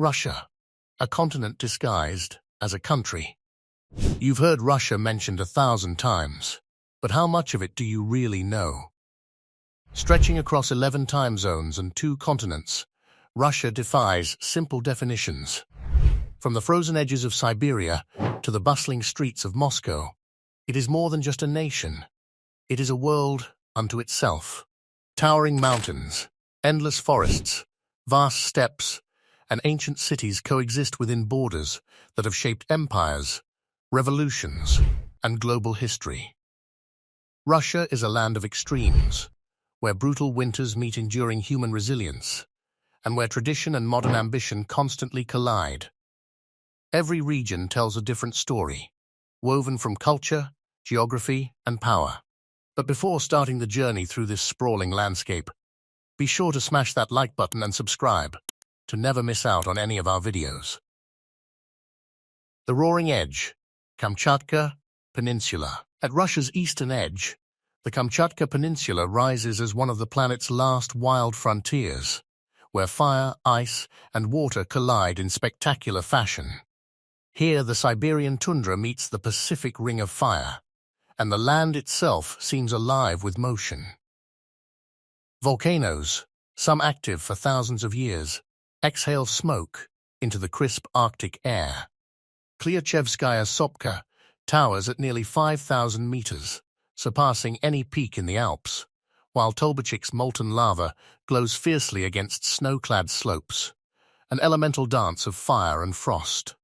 Russia, a continent disguised as a country. You've heard Russia mentioned 1,000 times, but how much of it do you really know? Stretching across 11 time zones and 2 continents, Russia defies simple definitions. From the frozen edges of Siberia to the bustling streets of Moscow, it is more than just a nation. It is a world unto itself. Towering mountains, endless forests, vast steppes, and ancient cities coexist within borders that have shaped empires, revolutions, and global history. Russia is a land of extremes, where brutal winters meet enduring human resilience, and where tradition and modern ambition constantly collide. Every region tells a different story, woven from culture, geography, and power. But before starting the journey through this sprawling landscape, be sure to smash that like button and subscribe to never miss out on any of our videos. The Roaring Edge, Kamchatka Peninsula. At Russia's eastern edge, the Kamchatka Peninsula rises as one of the planet's last wild frontiers, where fire, ice, and water collide in spectacular fashion. Here, the Siberian tundra meets the Pacific Ring of Fire, and the land itself seems alive with motion. Volcanoes, some active for thousands of years, exhale smoke into the crisp Arctic air. Klyachevskaya Sopka towers at nearly 5,000 meters, surpassing any peak in the Alps, while Tolbachik's molten lava glows fiercely against snow-clad slopes, an elemental dance of fire and frost.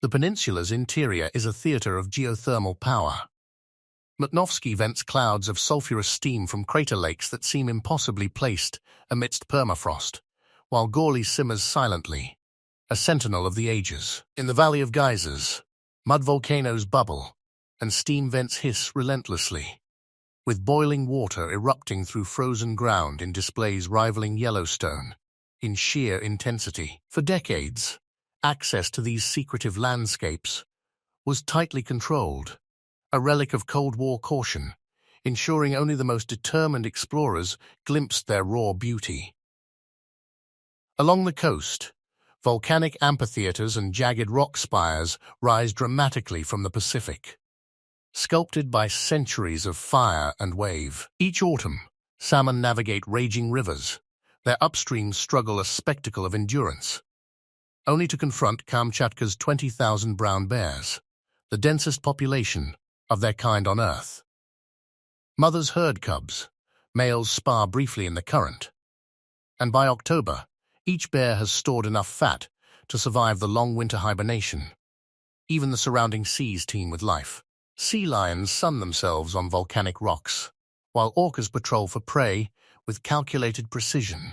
The peninsula's interior is a theater of geothermal power. Mutnovsky vents clouds of sulfurous steam from crater lakes that seem impossibly placed amidst permafrost, while Gorley simmers silently, a sentinel of the ages. In the Valley of Geysers, mud volcanoes bubble, and steam vents hiss relentlessly, with boiling water erupting through frozen ground in displays rivaling Yellowstone in sheer intensity. For decades, access to these secretive landscapes was tightly controlled, a relic of Cold War caution, ensuring only the most determined explorers glimpsed their raw beauty. Along the coast, volcanic amphitheaters and jagged rock spires rise dramatically from the Pacific, sculpted by centuries of fire and wave. Each autumn, salmon navigate raging rivers, their upstream struggle a spectacle of endurance, only to confront Kamchatka's 20,000 brown bears, the densest population of their kind on Earth. Mothers herd cubs, males spar briefly in the current, and by October, each bear has stored enough fat to survive the long winter hibernation. Even the surrounding seas teem with life. Sea lions sun themselves on volcanic rocks, while orcas patrol for prey with calculated precision.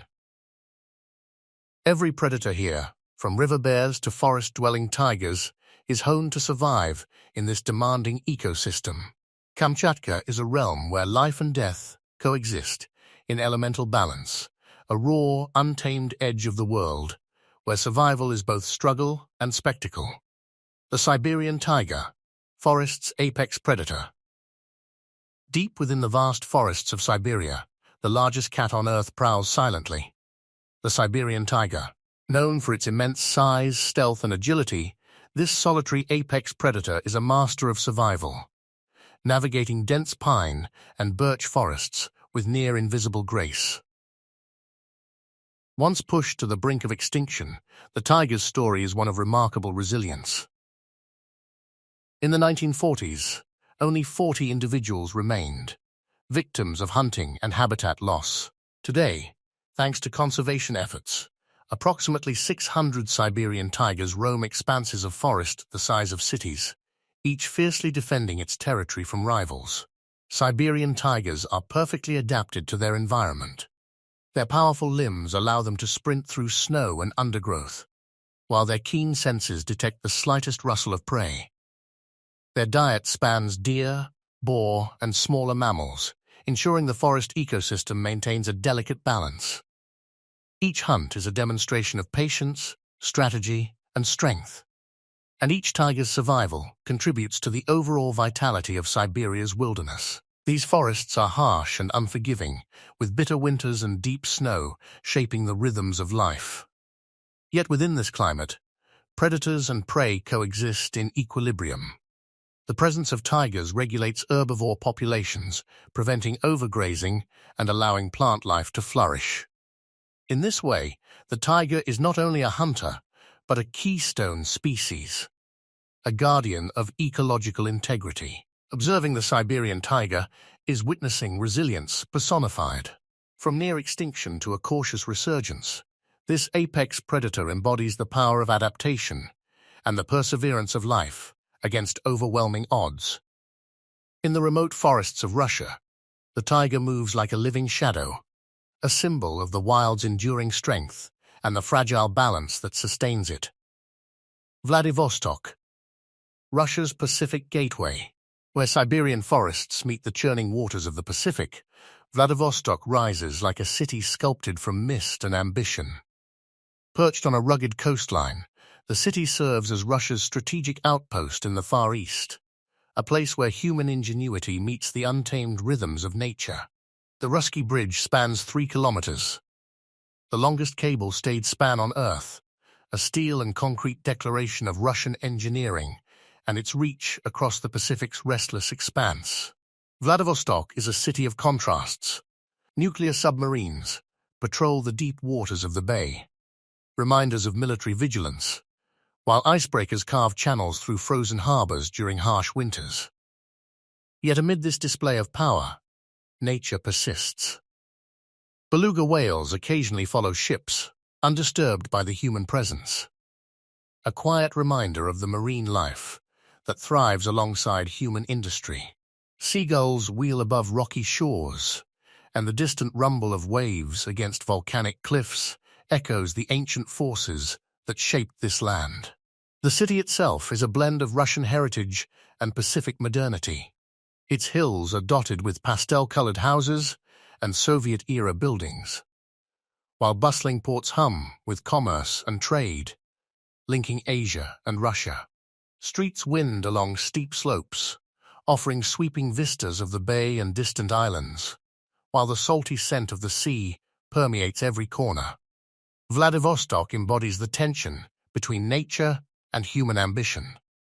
Every predator here, from river bears to forest-dwelling tigers, is honed to survive in this demanding ecosystem. Kamchatka is a realm where life and death coexist in elemental balance, a raw, untamed edge of the world, where survival is both struggle and spectacle. The Siberian tiger, forest's apex predator. Deep within the vast forests of Siberia, the largest cat on Earth prowls silently. The Siberian tiger. Known for its immense size, stealth, and agility, this solitary apex predator is a master of survival, navigating dense pine and birch forests with near-invisible grace. Once pushed to the brink of extinction, the tiger's story is one of remarkable resilience. In the 1940s, only 40 individuals remained, victims of hunting and habitat loss. Today, thanks to conservation efforts, approximately 600 Siberian tigers roam expanses of forest the size of cities, each fiercely defending its territory from rivals. Siberian tigers are perfectly adapted to their environment. Their powerful limbs allow them to sprint through snow and undergrowth, while their keen senses detect the slightest rustle of prey. Their diet spans deer, boar, and smaller mammals, ensuring the forest ecosystem maintains a delicate balance. Each hunt is a demonstration of patience, strategy, and strength, and each tiger's survival contributes to the overall vitality of Siberia's wilderness. These forests are harsh and unforgiving, with bitter winters and deep snow shaping the rhythms of life. Yet within this climate, predators and prey coexist in equilibrium. The presence of tigers regulates herbivore populations, preventing overgrazing and allowing plant life to flourish. In this way, the tiger is not only a hunter, but a keystone species, a guardian of ecological integrity. Observing the Siberian tiger is witnessing resilience personified. From near extinction to a cautious resurgence, this apex predator embodies the power of adaptation and the perseverance of life against overwhelming odds. In the remote forests of Russia, the tiger moves like a living shadow, a symbol of the wild's enduring strength and the fragile balance that sustains it. Vladivostok, Russia's Pacific gateway. Where Siberian forests meet the churning waters of the Pacific, Vladivostok rises like a city sculpted from mist and ambition. Perched on a rugged coastline, the city serves as Russia's strategic outpost in the Far East, a place where human ingenuity meets the untamed rhythms of nature. The Russky Bridge spans 3 kilometers, the longest cable-stayed span on Earth, a steel and concrete declaration of Russian engineering and its reach across the Pacific's restless expanse. Vladivostok is a city of contrasts. Nuclear submarines patrol the deep waters of the bay, reminders of military vigilance, while icebreakers carve channels through frozen harbors during harsh winters. Yet amid this display of power, nature persists. Beluga whales occasionally follow ships, undisturbed by the human presence. A quiet reminder of the marine life that thrives alongside human industry. Seagulls wheel above rocky shores, and the distant rumble of waves against volcanic cliffs echoes the ancient forces that shaped this land. The city itself is a blend of Russian heritage and Pacific modernity. Its hills are dotted with pastel-colored houses and Soviet-era buildings, while bustling ports hum with commerce and trade, linking Asia and Russia. Streets wind along steep slopes, offering sweeping vistas of the bay and distant islands, while the salty scent of the sea permeates every corner. Vladivostok embodies the tension between nature and human ambition.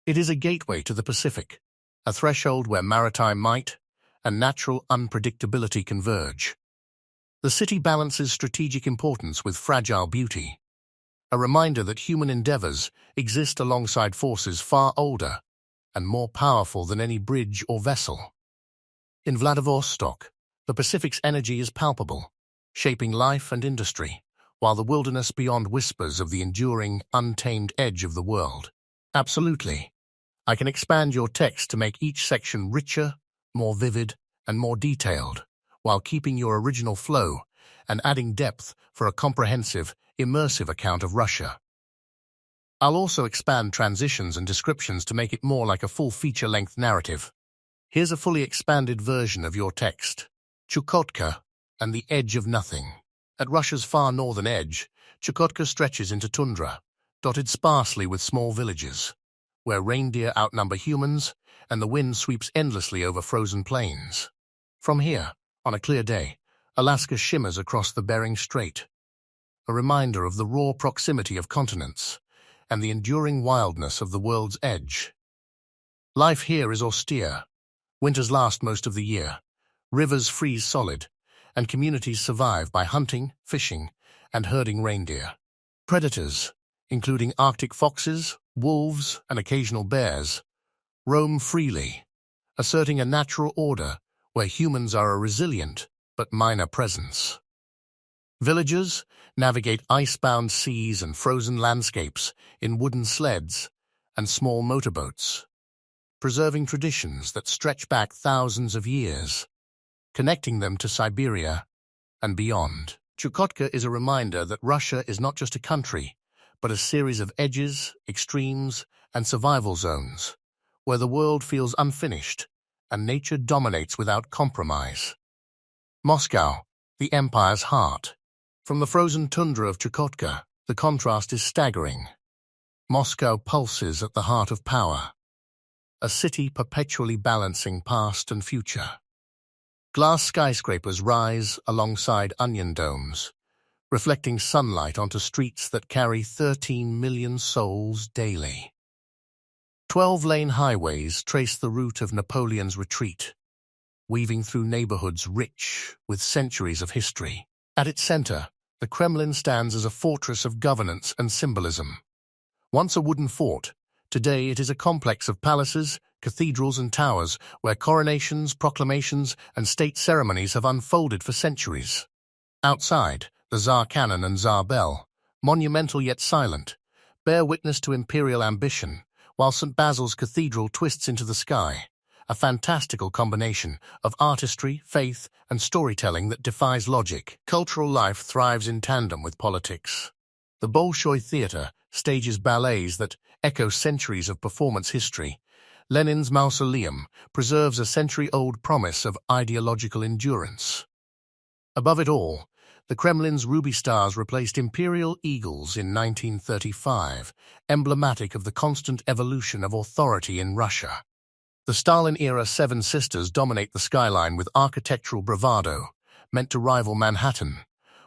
It is a gateway to the Pacific, a threshold where maritime might and natural unpredictability converge. The city balances strategic importance with fragile beauty, a reminder that human endeavors exist alongside forces far older and more powerful than any bridge or vessel. In Vladivostok, the Pacific's energy is palpable, shaping life and industry, while the wilderness beyond whispers of the enduring, untamed edge of the world. Absolutely. I can expand your text to make each section richer, more vivid, and more detailed, while keeping your original flow and adding depth for a comprehensive, immersive account of Russia. I'll also expand transitions and descriptions to make it more like a full feature-length narrative. Here's a fully expanded version of your text. Chukotka and the Edge of Nothing. At Russia's far northern edge, Chukotka stretches into tundra, dotted sparsely with small villages, where reindeer outnumber humans and the wind sweeps endlessly over frozen plains. From here, on a clear day, Alaska shimmers across the Bering Strait, a reminder of the raw proximity of continents and the enduring wildness of the world's edge. Life here is austere. Winters last most of the year, rivers freeze solid, and communities survive by hunting, fishing, and herding reindeer. Predators, including Arctic foxes, wolves, and occasional bears, roam freely, asserting a natural order where humans are a resilient but minor presence. Villagers navigate ice-bound seas and frozen landscapes in wooden sleds and small motorboats, preserving traditions that stretch back thousands of years, connecting them to Siberia and beyond. Chukotka is a reminder that Russia is not just a country, but a series of edges, extremes, and survival zones, where the world feels unfinished and nature dominates without compromise. Moscow, the empire's heart. From the frozen tundra of Chukotka, the contrast is staggering. Moscow pulses at the heart of power, a city perpetually balancing past and future. Glass skyscrapers rise alongside onion domes, reflecting sunlight onto streets that carry 13 million souls daily. 12-lane highways trace the route of Napoleon's retreat, weaving through neighborhoods rich with centuries of history. At its center, the Kremlin stands as a fortress of governance and symbolism. Once a wooden fort, today it is a complex of palaces, cathedrals and towers where coronations, proclamations and state ceremonies have unfolded for centuries. Outside, the Tsar Cannon and Tsar Bell, monumental yet silent, bear witness to imperial ambition, while St. Basil's Cathedral twists into the sky, a fantastical combination of artistry, faith, and storytelling that defies logic. Cultural life thrives in tandem with politics. The Bolshoi Theatre stages ballets that echo centuries of performance history. Lenin's mausoleum preserves a century-old promise of ideological endurance. Above it all, the Kremlin's ruby stars replaced imperial eagles in 1935, emblematic of the constant evolution of authority in Russia. The Stalin-era Seven Sisters dominate the skyline with architectural bravado, meant to rival Manhattan,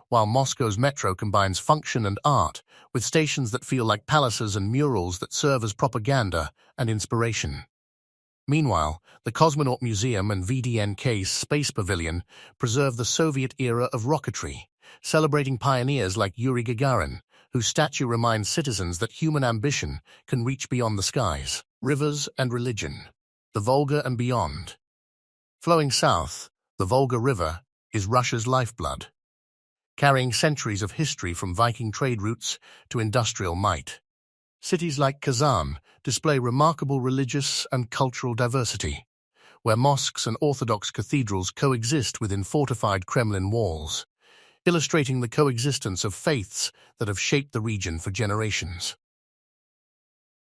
while Moscow's metro combines function and art with stations that feel like palaces and murals that serve as propaganda and inspiration. Meanwhile, the Cosmonaut Museum and VDNK's Space Pavilion preserve the Soviet era of rocketry, celebrating pioneers like Yuri Gagarin, whose statue reminds citizens that human ambition can reach beyond the skies. Rivers and religion. The Volga and beyond. Flowing south, the Volga River is Russia's lifeblood, carrying centuries of history from Viking trade routes to industrial might. Cities like Kazan display remarkable religious and cultural diversity, where mosques and Orthodox cathedrals coexist within fortified Kremlin walls, illustrating the coexistence of faiths that have shaped the region for generations.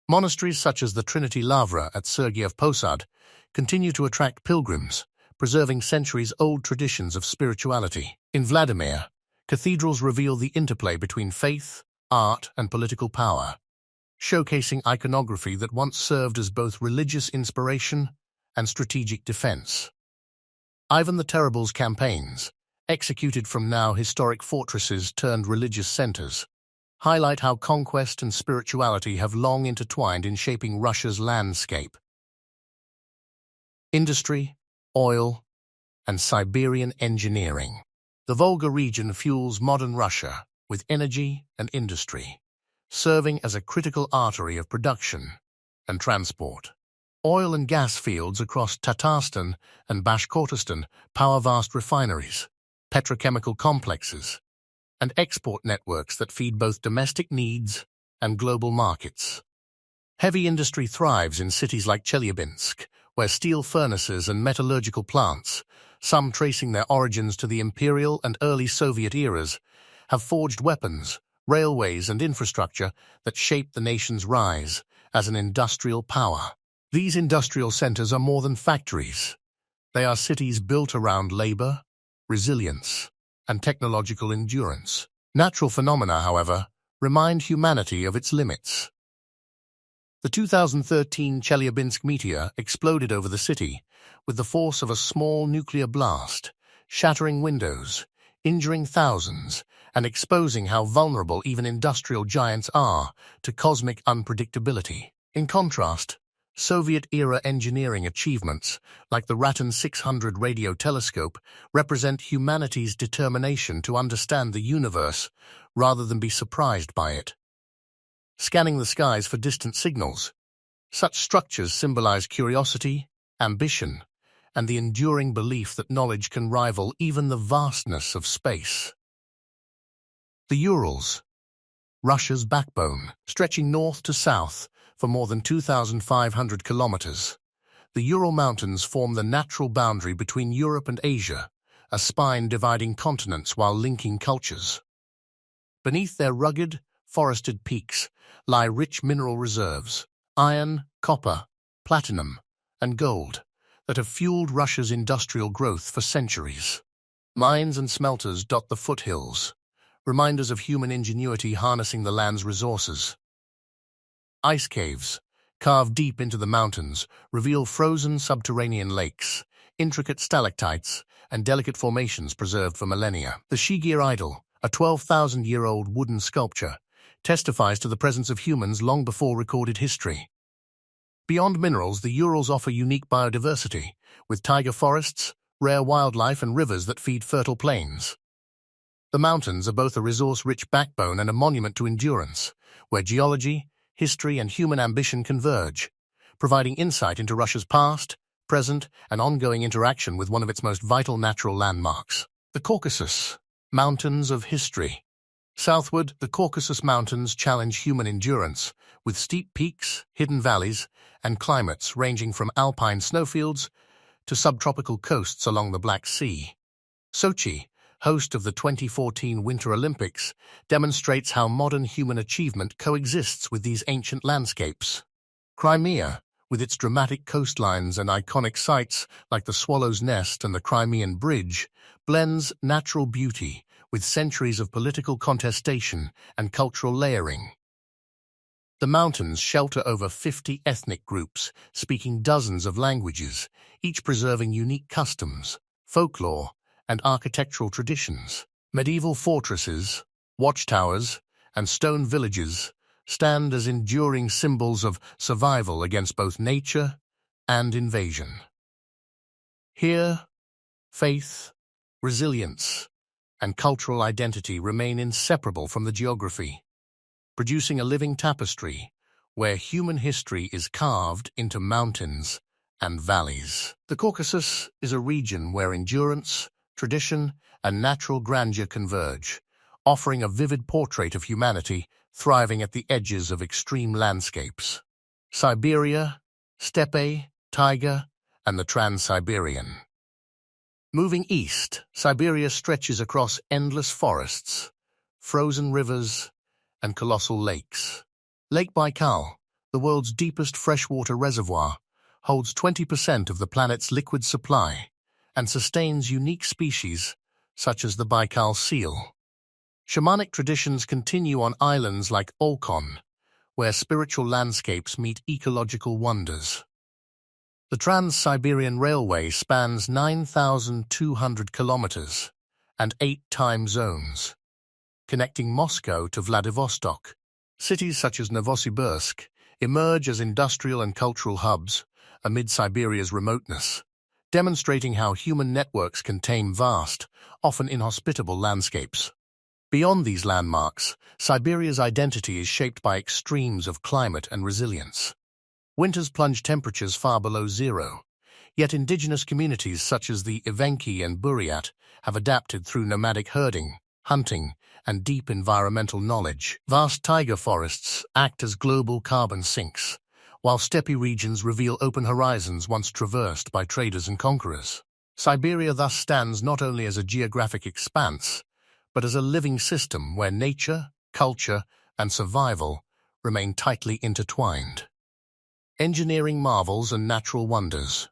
Monasteries such as the Trinity Lavra at Sergiev Posad continue to attract pilgrims, preserving centuries-old traditions of spirituality. In Vladimir, cathedrals reveal the interplay between faith, art, and political power, showcasing iconography that once served as both religious inspiration and strategic defense. Ivan the Terrible's campaigns, executed from now historic fortresses turned religious centers, highlight how conquest and spirituality have long intertwined in shaping Russia's landscape. Industry, oil, and Siberian engineering. The Volga region fuels modern Russia with energy and industry, serving as a critical artery of production and transport. Oil and gas fields across Tatarstan and Bashkortostan power vast refineries, petrochemical complexes, and export networks that feed both domestic needs and global markets. Heavy industry thrives in cities like Chelyabinsk, where steel furnaces and metallurgical plants, some tracing their origins to the imperial and early Soviet eras, have forged weapons, railways, and infrastructure that shaped the nation's rise as an industrial power. These industrial centers are more than factories. They are cities built around labor, resilience, and technological endurance. Natural phenomena, however, remind humanity of its limits. The 2013 Chelyabinsk meteor exploded over the city with the force of a small nuclear blast, shattering windows, injuring thousands, and exposing how vulnerable even industrial giants are to cosmic unpredictability. In contrast, Soviet-era engineering achievements, like the Ratan 600 radio telescope, represent humanity's determination to understand the universe rather than be surprised by it. Scanning the skies for distant signals, such structures symbolize curiosity, ambition, and the enduring belief that knowledge can rival even the vastness of space. The Urals, Russia's backbone, stretching north to south for more than 2,500 kilometers. The Ural Mountains form the natural boundary between Europe and Asia, a spine dividing continents while linking cultures. Beneath their rugged, forested peaks lie rich mineral reserves, iron, copper, platinum, and gold, that have fueled Russia's industrial growth for centuries. Mines and smelters dot the foothills, reminders of human ingenuity harnessing the land's resources. Ice caves, carved deep into the mountains, reveal frozen subterranean lakes, intricate stalactites, and delicate formations preserved for millennia. The Shigir Idol, a 12,000-year-old wooden sculpture, testifies to the presence of humans long before recorded history. Beyond minerals, the Urals offer unique biodiversity, with taiga forests, rare wildlife, and rivers that feed fertile plains. The mountains are both a resource-rich backbone and a monument to endurance, where geology, history, and human ambition converge, providing insight into Russia's past, present, and ongoing interaction with one of its most vital natural landmarks. The Caucasus, Mountains of History. Southward, the Caucasus Mountains challenge human endurance, with steep peaks, hidden valleys, and climates ranging from alpine snowfields to subtropical coasts along the Black Sea. Sochi, host of the 2014 Winter Olympics, demonstrates how modern human achievement coexists with these ancient landscapes. Crimea, with its dramatic coastlines and iconic sites like the Swallow's Nest and the Crimean Bridge, blends natural beauty with centuries of political contestation and cultural layering. The mountains shelter over 50 ethnic groups, speaking dozens of languages, each preserving unique customs, folklore, and architectural traditions. Medieval fortresses, watchtowers, and stone villages stand as enduring symbols of survival against both nature and invasion. Here, faith, resilience, and cultural identity remain inseparable from the geography, producing a living tapestry where human history is carved into mountains and valleys. The Caucasus is a region where endurance, tradition, and natural grandeur converge, offering a vivid portrait of humanity thriving at the edges of extreme landscapes. Siberia, steppe, taiga, and the Trans-Siberian. Moving east, Siberia stretches across endless forests, frozen rivers, and colossal lakes. Lake Baikal, the world's deepest freshwater reservoir, holds 20% of the planet's liquid supply and sustains unique species such as the Baikal seal. Shamanic traditions continue on islands like Olkhon, where spiritual landscapes meet ecological wonders. The Trans-Siberian Railway spans 9,200 kilometers and 8 time zones, connecting Moscow to Vladivostok. Cities such as Novosibirsk emerge as industrial and cultural hubs amid Siberia's remoteness, demonstrating how human networks can tame vast, often inhospitable landscapes. Beyond these landmarks, Siberia's identity is shaped by extremes of climate and resilience. Winters plunge temperatures far below zero, yet indigenous communities such as the Evenki and Buryat have adapted through nomadic herding, hunting, and deep environmental knowledge. Vast taiga forests act as global carbon sinks, while steppe regions reveal open horizons once traversed by traders and conquerors. Siberia thus stands not only as a geographic expanse, but as a living system where nature, culture, and survival remain tightly intertwined. Engineering marvels and natural wonders.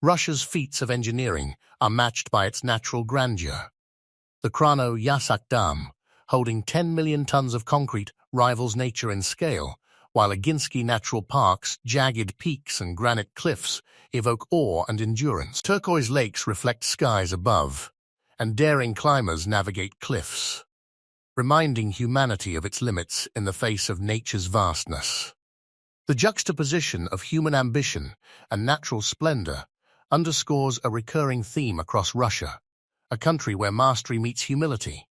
Russia's feats of engineering are matched by its natural grandeur. The Krasnoyarsk Dam, holding 10 million tons of concrete, rivals nature in scale, while Aginsky Natural Park's jagged peaks and granite cliffs evoke awe and endurance. Turquoise lakes reflect skies above, and daring climbers navigate cliffs, reminding humanity of its limits in the face of nature's vastness. The juxtaposition of human ambition and natural splendor underscores a recurring theme across Russia, a country where mastery meets humility,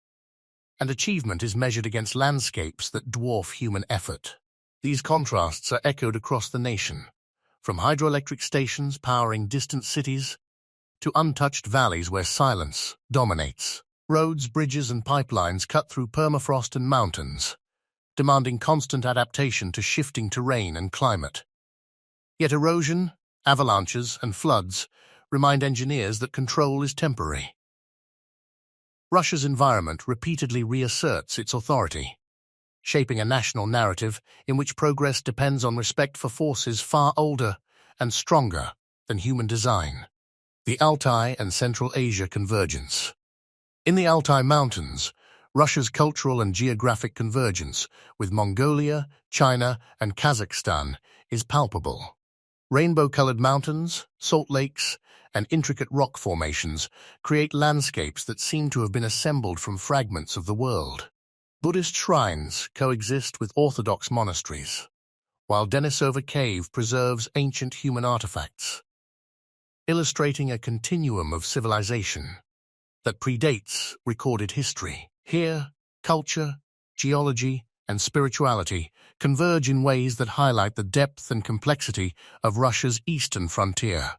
and achievement is measured against landscapes that dwarf human effort. These contrasts are echoed across the nation, from hydroelectric stations powering distant cities to untouched valleys where silence dominates. Roads, bridges, and pipelines cut through permafrost and mountains, demanding constant adaptation to shifting terrain and climate. Yet erosion, avalanches, and floods remind engineers that control is temporary. Russia's environment repeatedly reasserts its authority, shaping a national narrative in which progress depends on respect for forces far older and stronger than human design. The Altai and Central Asia convergence. In the Altai Mountains, Russia's cultural and geographic convergence with Mongolia, China, and Kazakhstan is palpable. Rainbow-colored mountains, salt lakes, and intricate rock formations create landscapes that seem to have been assembled from fragments of the world. Buddhist shrines coexist with Orthodox monasteries, while Denisova Cave preserves ancient human artifacts, illustrating a continuum of civilization that predates recorded history. Here, culture, geology, and spirituality converge in ways that highlight the depth and complexity of Russia's eastern frontier.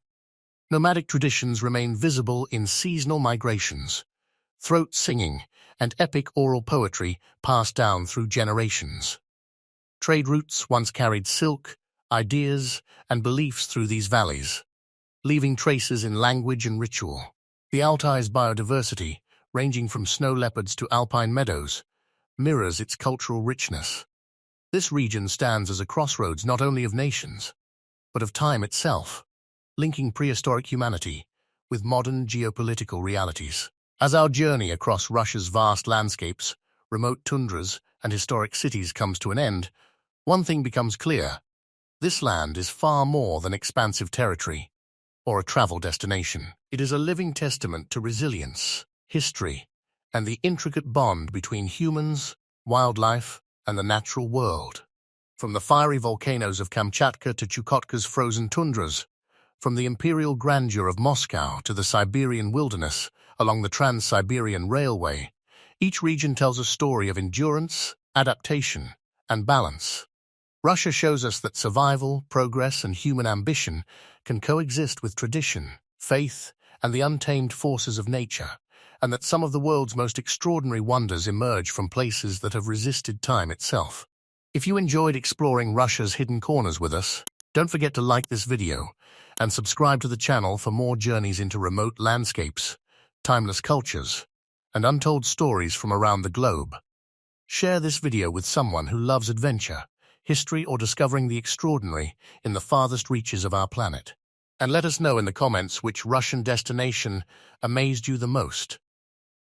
Nomadic traditions remain visible in seasonal migrations, throat singing, and epic oral poetry passed down through generations. Trade routes once carried silk, ideas, and beliefs through these valleys, leaving traces in language and ritual. The Altai's biodiversity, ranging from snow leopards to alpine meadows, mirrors its cultural richness. This region stands as a crossroads not only of nations, but of time itself, linking prehistoric humanity with modern geopolitical realities. As our journey across Russia's vast landscapes, remote tundras, and historic cities comes to an end, one thing becomes clear: this land is far more than expansive territory or a travel destination. It is a living testament to resilience, history, and the intricate bond between humans, wildlife, and the natural world. From the fiery volcanoes of Kamchatka to Chukotka's frozen tundras, from the imperial grandeur of Moscow to the Siberian wilderness along the Trans-Siberian Railway, each region tells a story of endurance, adaptation, and balance. Russia shows us that survival, progress, and human ambition can coexist with tradition, faith, and the untamed forces of nature, and that some of the world's most extraordinary wonders emerge from places that have resisted time itself. If you enjoyed exploring Russia's hidden corners with us, don't forget to like this video and subscribe to the channel for more journeys into remote landscapes, timeless cultures, and untold stories from around the globe. Share this video with someone who loves adventure, history, or discovering the extraordinary in the farthest reaches of our planet. And let us know in the comments which Russian destination amazed you the most,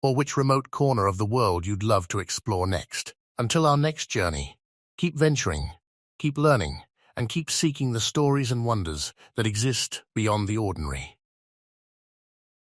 or which remote corner of the world you'd love to explore next. Until our next journey, keep venturing, keep learning, and keep seeking the stories and wonders that exist beyond the ordinary.